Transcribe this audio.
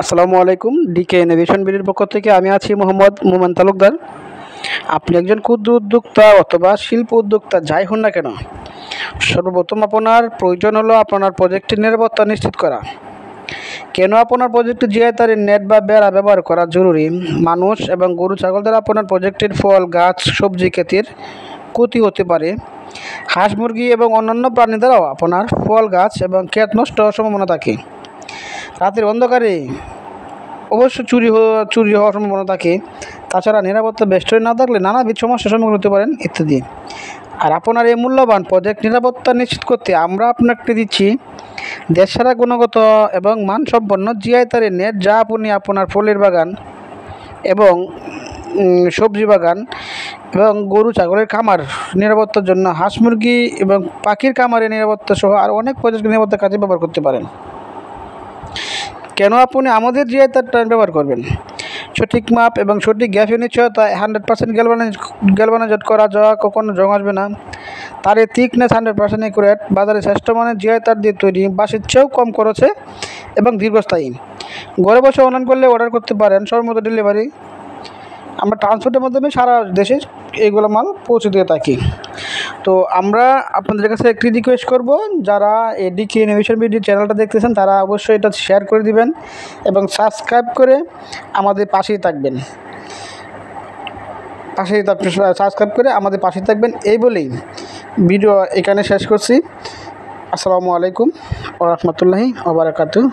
আসসালামু আলাইকুম। Decay innovation বিডির পক্ষ থেকে আমি আছি মোহাম্মদ মুমান তালুকদার। আপনি একজন ক্ষুদ্র উদ্যোক্তা অথবা শিল্প উদ্যোক্তা যাই হন না কেন, সর্বপ্রথম আপনার প্রয়োজন হলো আপনার প্রজেক্টের নিরাপত্তা নিশ্চিত করা। কেন আপনার প্রজেক্টে জিআইতারের নেট বা বেড়া ব্যবহার করা জরুরি? মানুষ এবং গরু ছাগল দ্বারা আপনার প্রজেক্টের ফল, গাছ, সবজি ক্ষেতের ক্ষতি হতে পারে। হাঁস, মুরগি এবং অন্যান্য প্রাণী দ্বারাও আপনার ফল, গাছ এবং ক্ষেত নষ্ট হওয়ার সম্ভাবনা থাকে। রাতের অন্ধকারে অবশ্য চুরি হওয়ার সম্ভাবনা থাকে। তাছাড়া নিরাপত্তা বেষ্টনী না থাকলে নানাবিধ সমস্যার সম্মুখীন হতে পারেন ইত্যাদি। আর আপনার এই মূল্যবান প্রজেক্ট নিরাপত্তা নিশ্চিত করতে আমরা আপনাকে দিচ্ছি দেশসেরা গুণগত এবং মানসম্পন্ন জিআইতারের নেট, যা আপনি আপনার ফলের বাগান এবং সবজি বাগান এবং গরু ছাগলের খামার নিরাপত্তার জন্য, হাঁস মুরগি এবং পাখির খামারের নিরাপত্তা সহ আর অনেক প্রজেক্ট নিরাপত্তার কাজে ব্যবহার করতে পারেন। কেন আপনি আমাদের জিআইতারটা ব্যবহার করবেন? সঠিক মাপ এবং সঠিক গ্যাসের নিশ্চয়তা, 100% গ্যালভানাইজড করা, যা কখনো জং আসবে না। তার এই থিকনেস 100% একুরেট, বাজারে শ্রেষ্ঠ মানের জিআইতার দিয়ে তৈরি, বাঁশের চেয়েও কম খরচে এবং দীর্ঘস্থায়ী। ঘরে বসে অনলাইন করলে অর্ডার করতে পারেন, সময়মতো ডেলিভারি। আমরা ট্রান্সপোর্টের মাধ্যমে সারা দেশে এইগুলো মাল পৌঁছে দিয়ে থাকি। তো আমরা আপনাদের কাছে একটি রিকোয়েস্ট করব, যারা এই ডিকে ইনোভেশন বিডি চ্যানেলটা দেখতেছেন তারা অবশ্যই এটা শেয়ার করে দিবেন এবং সাবস্ক্রাইব করে আমাদের পাশেই থাকবেন। সাবস্ক্রাইব করে আমাদের পাশেই থাকবেন এই বলেই ভিডিও এখানে শেষ করছি। আসসালামু আলাইকুম ওয়া রাহমাতুল্লাহি ওয়া বারাকাতুহু।